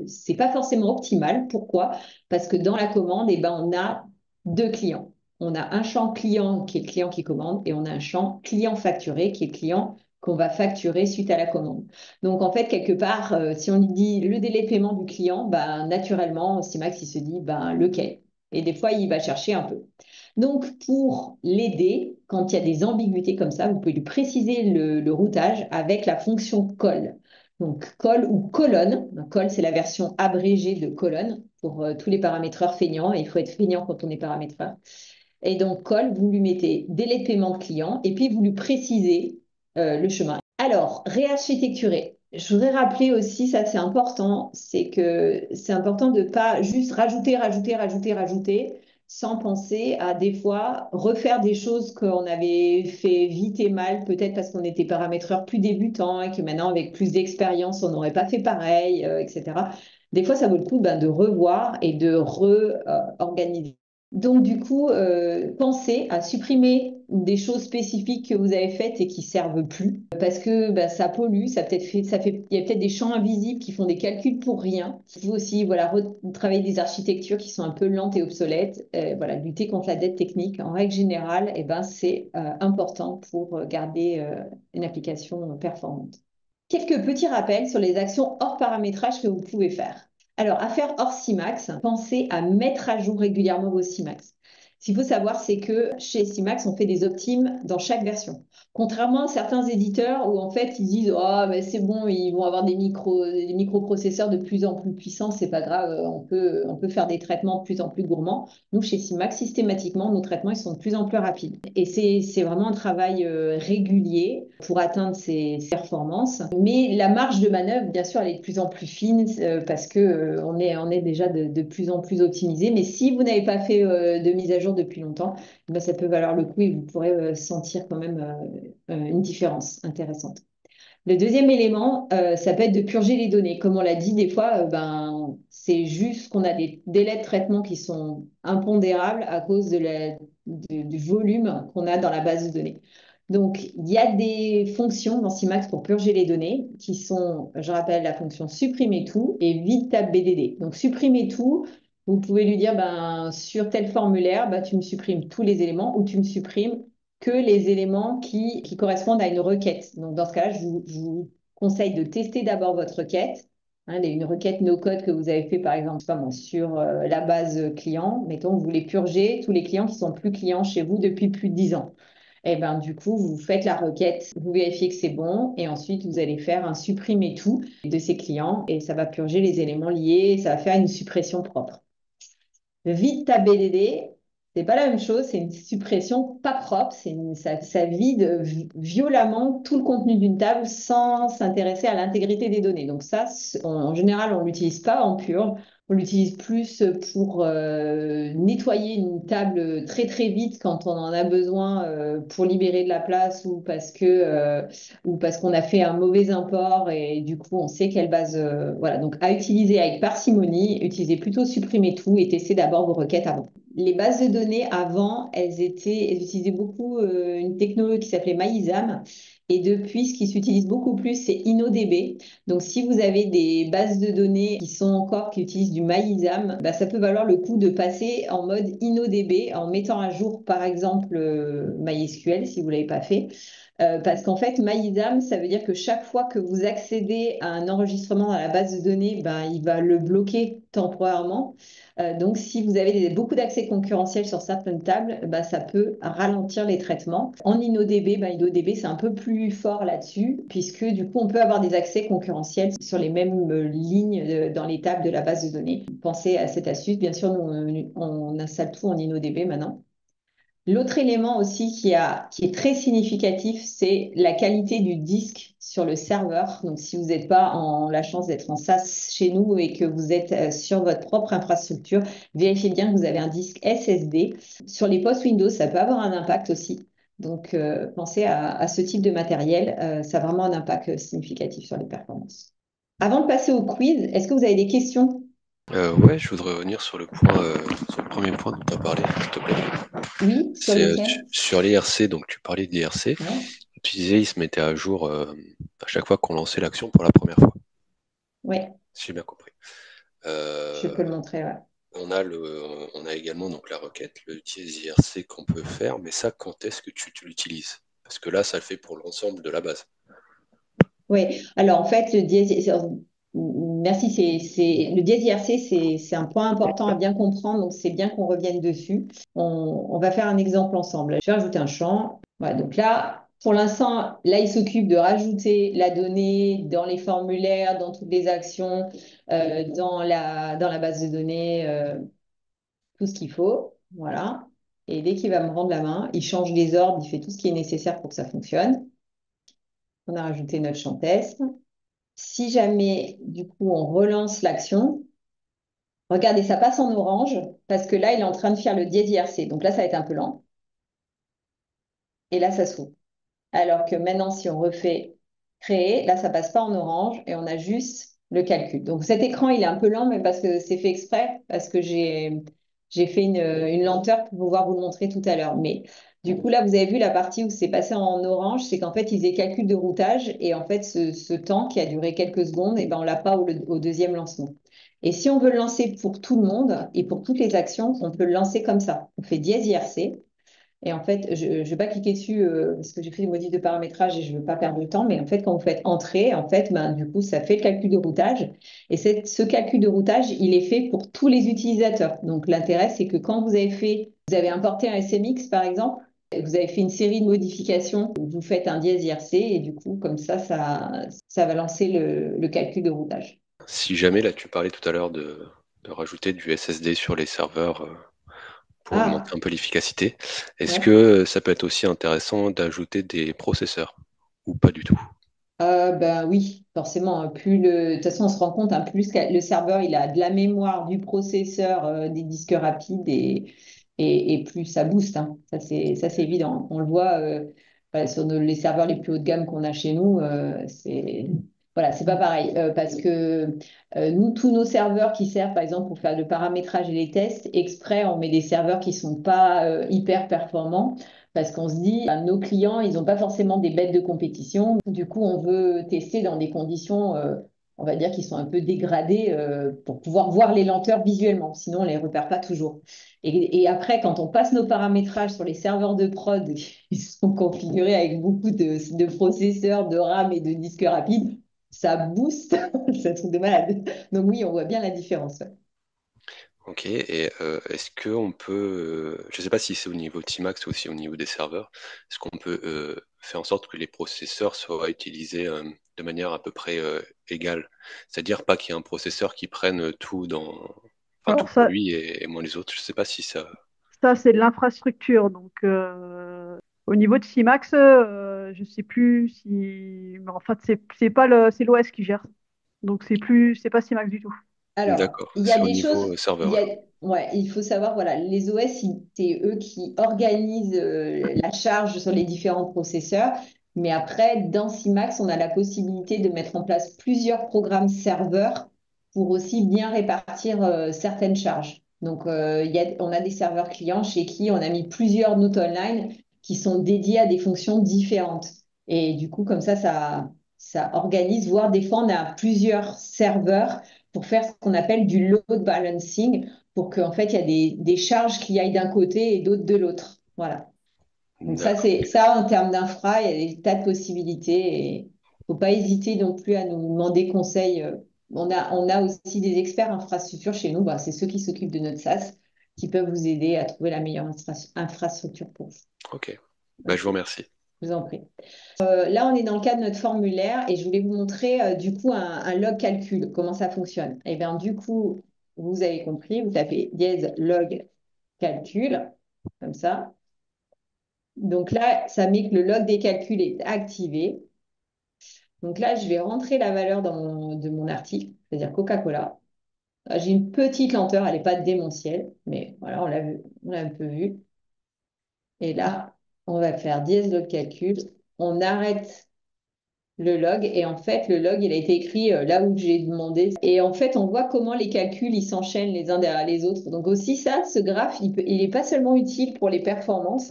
Speaker 1: c'est pas forcément optimal. Pourquoi? Parce que dans la commande, on a deux clients. On a un champ client qui est le client qui commande et on a un champ client facturé qui est le client qu'on va facturer suite à la commande. Donc, en fait, quelque part, si on lui dit le délai de paiement du client, naturellement, Simax, il se dit lequel. Et des fois, il va chercher un peu. Donc, pour l'aider, quand il y a des ambiguïtés comme ça, vous pouvez lui préciser le routage avec la fonction call. Donc, call ou colonne. Call, c'est la version abrégée de colonne pour tous les paramétreurs feignants. Et il faut être feignant quand on est paramétreur. Et donc, call, vous lui mettez délai de paiement de client et puis vous lui précisez le chemin. Alors, réarchitecturer. Je voudrais rappeler aussi, ça c'est important, c'est que c'est important de ne pas juste rajouter, sans penser à des fois refaire des choses qu'on avait fait vite et mal, peut-être parce qu'on était paramétreur plus débutant et que maintenant avec plus d'expérience, on n'aurait pas fait pareil, etc. Des fois, ça vaut le coup de revoir et de réorganiser. Donc, du coup, pensez à supprimer des choses spécifiques que vous avez faites et qui servent plus parce que ça pollue, il y a peut-être des champs invisibles qui font des calculs pour rien. Il faut aussi, travailler des architectures qui sont un peu lentes et obsolètes. Lutter contre la dette technique. En règle générale, c'est important pour garder une application performante. Quelques petits rappels sur les actions hors paramétrage que vous pouvez faire. Alors, à faire hors Simax, pensez à mettre à jour régulièrement vos Simax. Ce qu'il faut savoir, c'est que chez Simax, on fait des optimes dans chaque version. Contrairement à certains éditeurs où en fait ils disent oh, mais c'est bon, ils vont avoir des microprocesseurs de plus en plus puissants, c'est pas grave, on peut faire des traitements de plus en plus gourmands. Nous, chez Simax, systématiquement, nos traitements ils sont de plus en plus rapides. Et c'est vraiment un travail régulier pour atteindre ces performances. Mais la marge de manœuvre, bien sûr, elle est de plus en plus fine parce que on est déjà de plus en plus optimisé. Mais si vous n'avez pas fait de mise à jour depuis longtemps, ça peut valoir le coup et vous pourrez sentir quand même une différence intéressante. Le deuxième élément, ça peut être de purger les données. Comme on l'a dit, des fois, c'est juste qu'on a des délais de traitement qui sont impondérables à cause du volume qu'on a dans la base de données. Donc, il y a des fonctions dans Simax pour purger les données qui sont, je rappelle, la fonction supprimer tout et vide tab BDD. Donc, supprimer tout, vous pouvez lui dire, sur tel formulaire, tu me supprimes tous les éléments ou tu me supprimes que les éléments qui correspondent à une requête. Donc, dans ce cas-là, je vous conseille de tester d'abord votre requête. Une requête no-code que vous avez fait, par exemple, sur la base client. Mettons, vous voulez purger tous les clients qui sont plus clients chez vous depuis plus de 10 ans. Du coup, vous faites la requête, vous vérifiez que c'est bon, et ensuite, vous allez faire un supprimer tout de ces clients, et ça va purger les éléments liés, et ça va faire une suppression propre. Vide ta BDD, c'est pas la même chose, c'est une suppression pas propre, ça vide violemment tout le contenu d'une table sans s'intéresser à l'intégrité des données. Donc ça, en général, on l'utilise pas en purge, on l'utilise plus pour nettoyer une table très très vite quand on en a besoin pour libérer de la place ou parce qu'on a fait un mauvais import et du coup on sait quelle base. Voilà, donc à utiliser avec parcimonie, utilisez plutôt supprimer tout et testez d'abord vos requêtes avant. Les bases de données avant, elles utilisaient beaucoup une technologie qui s'appelait MyISAM. Et depuis, ce qui s'utilise beaucoup plus, c'est InnoDB. Donc, si vous avez des bases de données qui utilisent du MyISAM, ça peut valoir le coup de passer en mode InnoDB en mettant à jour, par exemple, MySQL, si vous ne l'avez pas fait. Parce qu'en fait, MyISAM, ça veut dire que chaque fois que vous accédez à un enregistrement dans la base de données, ben, il va le bloquer temporairement. Donc, si vous avez beaucoup d'accès concurrentiels sur certaines tables, ben, ça peut ralentir les traitements. En InnoDB, ben, InnoDB, c'est un peu plus fort là-dessus, puisque du coup, on peut avoir des accès concurrentiels sur les mêmes lignes dans les tables de la base de données. Pensez à cette astuce. Bien sûr, nous, on installe tout en InnoDB maintenant. L'autre élément aussi qui est très significatif, c'est la qualité du disque sur le serveur. Donc, si vous n'êtes pas en la chance d'être en SaaS chez nous et que vous êtes sur votre propre infrastructure, vérifiez bien que vous avez un disque SSD. Sur les postes Windows, ça peut avoir un impact aussi. Donc, pensez à ce type de matériel. Ça a vraiment un impact significatif sur les performances. Avant de passer au quiz, est-ce que vous avez des questions?
Speaker 4: Ouais, je voudrais revenir sur sur le premier point dont tu as parlé, s'il te plaît.
Speaker 1: Oui, sur
Speaker 4: C'est
Speaker 1: lequel?
Speaker 4: sur l'IRC, donc tu parlais de l'IRC.
Speaker 1: Ouais,
Speaker 4: Tu disais il se mettait à jour à chaque fois qu'on lançait l'action pour la première fois,
Speaker 1: ouais,
Speaker 4: si j'ai bien compris.
Speaker 1: je
Speaker 4: Euh,
Speaker 1: peux le montrer. Ouais.
Speaker 4: on a également donc la requête, le dièse IRC qu'on peut faire, mais ça, quand est-ce que tu l'utilises? Parce que là, ça le fait pour l'ensemble de la base.
Speaker 1: Oui, alors en fait, le dièse, merci, le dièse IRC, c'est un point important à bien comprendre, donc c'est bien qu'on revienne dessus. On va faire un exemple ensemble. Je vais rajouter un champ. Voilà, donc là, pour l'instant, là, il s'occupe de rajouter la donnée dans les formulaires, dans toutes les actions, dans la base de données, tout ce qu'il faut. Voilà. Et dès qu'il va me rendre la main, il change les ordres, il fait tout ce qui est nécessaire pour que ça fonctionne. On a rajouté notre champ test. Si jamais, du coup, on relance l'action, regardez, ça passe en orange parce que là, il est en train de faire le dièse IRC. Donc là, ça va être un peu lent. Et là, ça s'ouvre. Alors que maintenant, si on refait créer, là, ça passe pas en orange et on a juste le calcul. Donc cet écran, il est un peu lent, mais parce que c'est fait exprès, parce que j'ai fait une lenteur pour pouvoir vous le montrer tout à l'heure. Mais du coup, là, vous avez vu la partie où c'est passé en orange, c'est qu'en fait, ils faisaient calcul de routage et en fait, ce temps qui a duré quelques secondes, et ben, on l'a pas au deuxième lancement. Et si on veut le lancer pour tout le monde et pour toutes les actions, on peut le lancer comme ça. On fait dièse IRC. Et en fait, je ne vais pas cliquer dessus parce que j'ai fait des modifs de paramétrage et je ne veux pas perdre de temps. Mais en fait, quand vous faites entrer, en fait, ben, du coup, ça fait le calcul de routage. Et ce calcul de routage, il est fait pour tous les utilisateurs. Donc, l'intérêt, c'est que quand vous avez importé un SMX, par exemple, vous avez fait une série de modifications, vous faites un dièse IRC et du coup, comme ça va lancer le calcul de routage.
Speaker 4: Si jamais, là, tu parlais tout à l'heure de rajouter du SSD sur les serveurs pour augmenter
Speaker 1: Ah,
Speaker 4: un peu l'efficacité. Est-ce
Speaker 1: ouais.
Speaker 4: que ça peut être aussi intéressant d'ajouter des processeurs ou pas du tout?
Speaker 1: Ben oui, forcément. De toute façon, on se rend compte, plus que le serveur il a de la mémoire, du processeur, des disques rapides et plus ça booste. Hein. Ça, c'est évident. On le voit sur les serveurs les plus haut de gamme qu'on a chez nous. Voilà, c'est pas pareil. Parce que nous, tous nos serveurs qui servent, par exemple, pour faire le paramétrage et les tests, exprès, on met des serveurs qui sont pas hyper performants. Parce qu'on se dit, ben, nos clients, ils n'ont pas forcément des bêtes de compétition. Du coup, on veut tester dans des conditions, on va dire, qui sont un peu dégradées pour pouvoir voir les lenteurs visuellement. Sinon, on ne les repère pas toujours. Et après, quand on passe nos paramétrages sur les serveurs de prod, ils sont configurés avec beaucoup de processeurs, de RAM et de disques rapides. Ça booste, c'est un truc de malade. Donc oui, on voit bien la différence. Ouais.
Speaker 4: Ok, et est-ce qu'on peut, je ne sais pas si c'est au niveau Tmax ou aussi au niveau des serveurs, est-ce qu'on peut faire en sorte que les processeurs soient utilisés de manière à peu près égale? C'est-à-dire pas qu'il y ait un processeur qui prenne enfin tout
Speaker 3: Alors
Speaker 4: pour
Speaker 3: ça,
Speaker 4: lui et moins les autres. Je ne sais pas si ça.
Speaker 3: ça c'est de l'infrastructure. Donc, au niveau de CIMAX, je sais plus si. Mais en fait, c'est pas c'est l'OS qui gère. Donc, c'est pas CIMAX du tout.
Speaker 1: Alors,
Speaker 4: D'accord,
Speaker 1: il y a
Speaker 4: c'est au
Speaker 1: des
Speaker 4: niveau
Speaker 1: choses,
Speaker 4: serveur alors.
Speaker 1: ouais, il faut savoir, voilà, les OS, c'est eux qui organisent la charge sur les différents processeurs. Mais après, dans CIMAX, on a la possibilité de mettre en place plusieurs programmes serveurs pour aussi bien répartir certaines charges. Donc, on a des serveurs clients chez qui on a mis plusieurs notes online qui sont dédiés à des fonctions différentes. Et du coup, comme ça organise, voire des fois, on a plusieurs serveurs pour faire ce qu'on appelle du load balancing, pour qu'en fait, il y a des charges qui aillent d'un côté et d'autres de l'autre. Voilà. Donc ça,
Speaker 4: D'accord.
Speaker 1: c'est ça en termes d'infra, il y a des tas de possibilités et faut pas hésiter non plus à nous demander conseil. On a aussi des experts infrastructure chez nous, bah, c'est ceux qui s'occupent de notre SaaS qui peuvent vous aider à trouver la meilleure infrastructure pour vous.
Speaker 4: Ok. Bah, je vous
Speaker 1: Ok,
Speaker 4: remercie.
Speaker 1: je vous en prie. Là, on est dans le cadre de notre formulaire et je voulais vous montrer du coup un log calcul, comment ça fonctionne. Et bien du coup, vous avez compris, vous tapez dièse log calcul, comme ça. Donc là, ça met que le log des calculs est activé. Donc là, je vais rentrer la valeur de mon article, c'est-à-dire Coca-Cola. J'ai une petite lenteur, elle n'est pas démentielle, mais voilà, on l'a un peu vu. Et là, on va faire dièse log calcul. On arrête le log et en fait, le log, il a été écrit là où j'ai demandé. Et en fait, on voit comment les calculs, ils s'enchaînent les uns derrière les autres. Donc aussi ça, ce graphe, il n'est pas seulement utile pour les performances,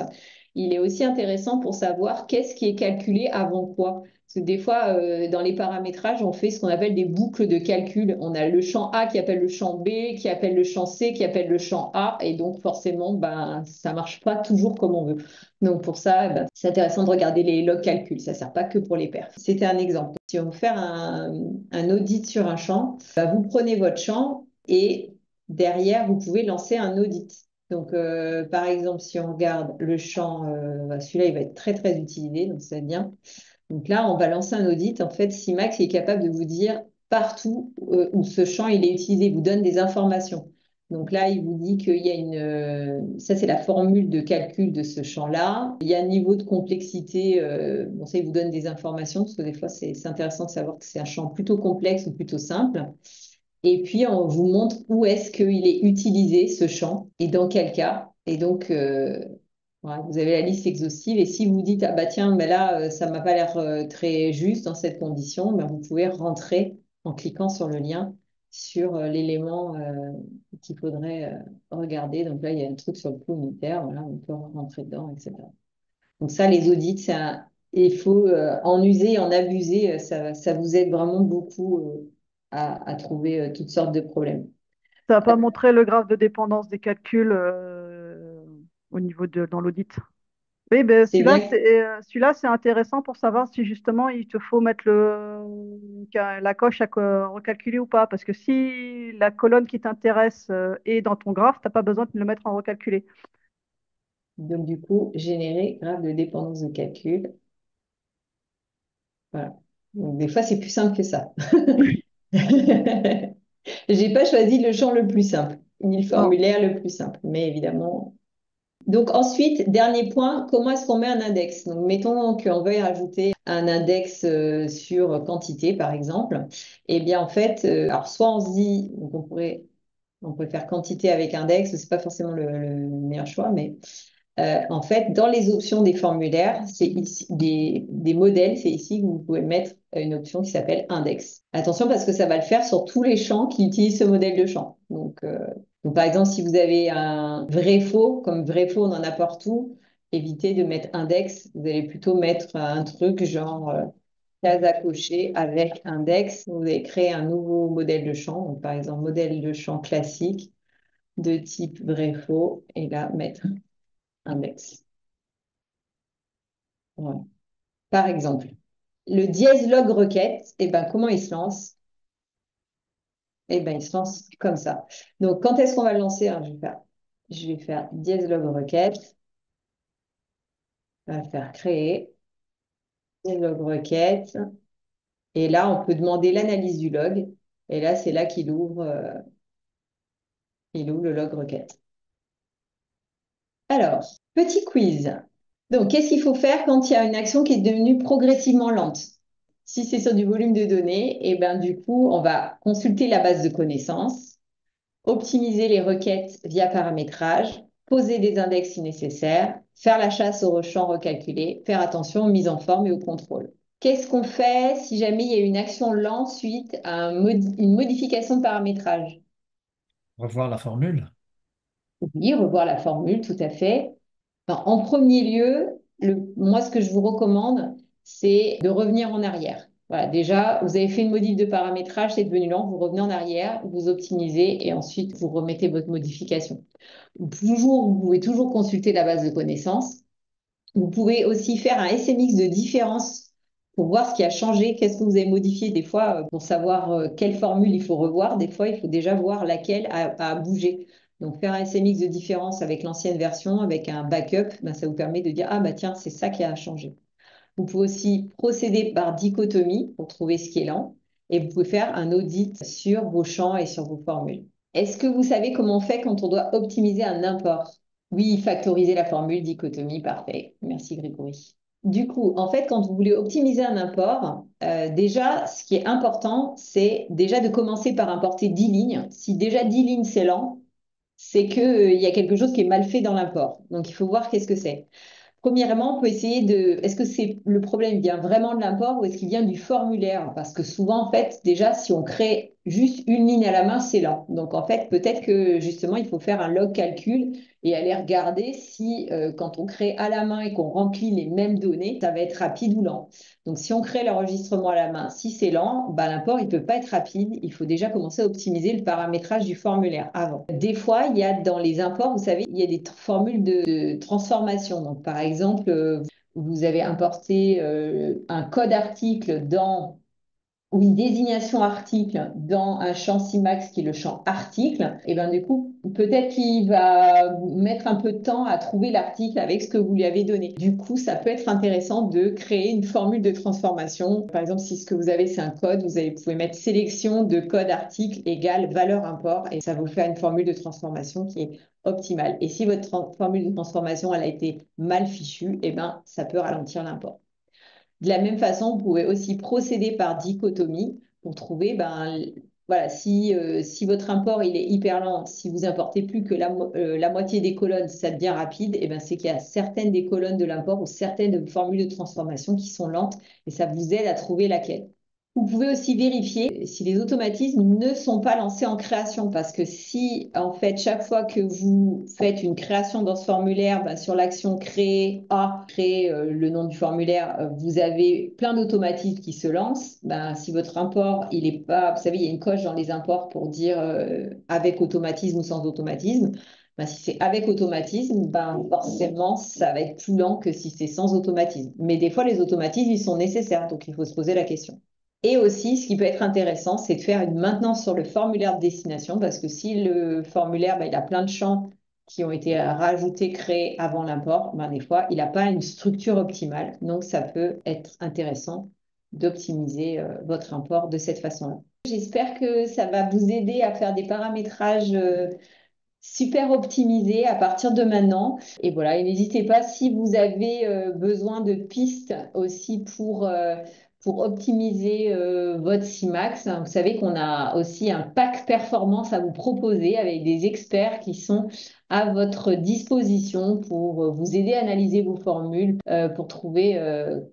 Speaker 1: il est aussi intéressant pour savoir qu'est-ce qui est calculé avant quoi. Parce que des fois, dans les paramétrages, on fait ce qu'on appelle des boucles de calcul. On a le champ A qui appelle le champ B, qui appelle le champ C, qui appelle le champ A. Et donc, forcément, ben, ça marche pas toujours comme on veut. Donc, pour ça, ben, c'est intéressant de regarder les log calculs. Ça ne sert pas que pour les perfs. C'était un exemple. Si on veut faire un audit sur un champ, ben, vous prenez votre champ et derrière, vous pouvez lancer un audit. Donc, par exemple, si on regarde le champ, celui-là, il va être très, très utilisé, donc c'est bien. Donc là, on va lancer un audit. En fait, Simax est capable de vous dire partout où ce champ il est utilisé, il vous donne des informations. Donc là, il vous dit qu'il y a ça c'est la formule de calcul de ce champ-là. Il y a un niveau de complexité. Bon, ça, il vous donne des informations parce que des fois, c'est intéressant de savoir que c'est un champ plutôt complexe ou plutôt simple. Et puis, on vous montre où est-ce qu'il est utilisé, ce champ, et dans quel cas. Et donc, voilà, vous avez la liste exhaustive. Et si vous dites, ah bah tiens, mais là, ça m'a pas l'air très juste dans cette condition, ben, vous pouvez rentrer en cliquant sur le lien sur l'élément qu'il faudrait regarder. Donc là, il y a un truc sur le coût unitaire. Voilà, on peut rentrer dedans, etc. Donc ça, les audits, il faut en user et en abuser. Ça vous aide vraiment beaucoup à trouver toutes sortes de problèmes.
Speaker 3: Ça n'a pas montré le graphe de dépendance des calculs au niveau dans l'audit. Oui, ben,
Speaker 1: C'est bien.
Speaker 3: celui-là, c'est intéressant pour savoir si justement il te faut mettre la coche à recalculer ou pas. Parce que si la colonne qui t'intéresse est dans ton graphe, tu n'as pas besoin de le mettre en recalculé.
Speaker 1: Donc du coup, générer graphe de dépendance de calcul. Voilà. Donc, des fois, c'est plus simple que ça. J'ai pas choisi le champ le plus simple, ni le
Speaker 3: Non.
Speaker 1: formulaire le plus simple, mais évidemment. Donc ensuite, dernier point, comment est-ce qu'on met un index? Donc mettons qu'on veuille rajouter un index sur quantité, par exemple. Eh bien en fait, alors soit on se dit, donc on pourrait faire quantité avec index, c'est pas forcément le meilleur choix, mais en fait, dans les options des formulaires, c'est ici, des modèles, c'est ici que vous pouvez mettre une option qui s'appelle index. Attention parce que ça va le faire sur tous les champs qui utilisent ce modèle de champ. Donc, par exemple, si vous avez un vrai-faux, comme vrai-faux, on en a partout, évitez de mettre index. Vous allez plutôt mettre un truc genre case à cocher avec index. Vous allez créer un nouveau modèle de champ. Donc, par exemple, modèle de champ classique de type vrai-faux. Et là, mettre index. Voilà. Par exemple, le dièse log requête, eh ben, comment il se lance? Eh ben, il se lance comme ça. Donc, quand est-ce qu'on va le lancer? Alors, je vais faire dièse log requête. On va faire créer dièse log requête. Et là, on peut demander l'analyse du log. Et là, c'est là qu'il ouvre le log requête. Alors, petit quiz. Donc, qu'est-ce qu'il faut faire quand il y a une action qui est devenue progressivement lente? Si c'est sur du volume de données, et ben, du coup, on va consulter la base de connaissances, optimiser les requêtes via paramétrage, poser des index si nécessaire, faire la chasse aux champs recalculés, faire attention aux mises en forme et au contrôle. Qu'est-ce qu'on fait si jamais il y a une action lente suite à une modification de paramétrage?
Speaker 5: Revoir la formule.
Speaker 1: Oui, revoir la formule, tout à fait. Enfin, en premier lieu, moi, ce que je vous recommande, c'est de revenir en arrière. Voilà, déjà, vous avez fait une modif de paramétrage, c'est devenu lent, vous revenez en arrière, vous optimisez et ensuite vous remettez votre modification. Vous pouvez toujours consulter la base de connaissances. Vous pouvez aussi faire un SMX de différence pour voir ce qui a changé, qu'est-ce que vous avez modifié. Des fois, pour savoir quelle formule il faut revoir, des fois, il faut déjà voir laquelle a bougé. Donc, faire un SMX de différence avec l'ancienne version, avec un backup, ben, ça vous permet de dire, ah bah tiens, c'est ça qui a changé. Vous pouvez aussi procéder par dichotomie pour trouver ce qui est lent. Et vous pouvez faire un audit sur vos champs et sur vos formules. Est-ce que vous savez comment on fait quand on doit optimiser un import? Oui, factoriser la formule, dichotomie, parfait. Merci Grégory. Du coup, en fait, quand vous voulez optimiser un import, déjà, ce qui est important, c'est déjà de commencer par importer 10 lignes. Si déjà 10 lignes, c'est lent, c'est qu'il y a quelque chose qui est mal fait dans l'import. Donc, il faut voir qu'est-ce que c'est. Premièrement, on peut essayer de... Est-ce que c'est le problème vient vraiment de l'import ou est-ce qu'il vient du formulaire? Parce que souvent, en fait, déjà, si on crée juste une ligne à la main, c'est lent. Donc, en fait, peut-être que justement, il faut faire un log calcul et aller regarder si, quand on crée à la main et qu'on remplit les mêmes données, ça va être rapide ou lent. Donc, si on crée l'enregistrement à la main, si c'est lent, bah, l'import, il ne peut pas être rapide. Il faut déjà commencer à optimiser le paramétrage du formulaire avant. Des fois, il y a dans les imports, vous savez, il y a des formules de transformation. Donc, par exemple, vous avez importé un code article dans ou une désignation article dans un champ CIMAX qui est le champ article, et bien du coup, peut-être qu'il va mettre un peu de temps à trouver l'article avec ce que vous lui avez donné. Du coup, ça peut être intéressant de créer une formule de transformation. Par exemple, si ce que vous avez, c'est un code, vous pouvez mettre sélection de code article égale valeur import, et ça va vous faire une formule de transformation qui est optimale. Et si votre formule de transformation, elle a été mal fichue, et ben, ça peut ralentir l'import. De la même façon, vous pouvez aussi procéder par dichotomie pour trouver, ben, voilà, si votre import il est hyper lent, si vous importez plus que la moitié des colonnes, ça devient rapide, et ben, c'est qu'il y a certaines des colonnes de l'import ou certaines formules de transformation qui sont lentes et ça vous aide à trouver laquelle. Vous pouvez aussi vérifier si les automatismes ne sont pas lancés en création, parce que si, en fait, chaque fois que vous faites une création dans ce formulaire, ben, sur l'action créer A, créer le nom du formulaire, vous avez plein d'automatismes qui se lancent. Ben, si votre import, il est pas, vous savez, il y a une coche dans les imports pour dire avec automatisme ou sans automatisme. Ben, si c'est avec automatisme, ben, forcément, ça va être plus lent que si c'est sans automatisme. Mais des fois, les automatismes, ils sont nécessaires, donc il faut se poser la question. Et aussi, ce qui peut être intéressant, c'est de faire une maintenance sur le formulaire de destination, parce que si le formulaire, ben, il a plein de champs qui ont été rajoutés, créés avant l'import, ben, des fois, il n'a pas une structure optimale. Donc, ça peut être intéressant d'optimiser votre import de cette façon-là. J'espère que ça va vous aider à faire des paramétrages super optimisés à partir de maintenant. Et voilà, et n'hésitez pas si vous avez besoin de pistes aussi pour optimiser votre CIMAX. Vous savez qu'on a aussi un pack performance à vous proposer avec des experts qui sont à votre disposition pour vous aider à analyser vos formules, pour trouver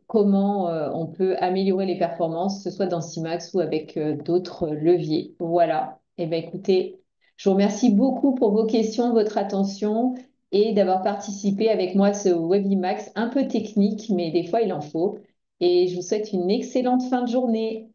Speaker 1: comment on peut améliorer les performances, que ce soit dans CIMAX ou avec d'autres leviers. Voilà. Eh bien, écoutez, je vous remercie beaucoup pour vos questions, votre attention et d'avoir participé avec moi à ce Webimax un peu technique, mais des fois il en faut. Et je vous souhaite une excellente fin de journée.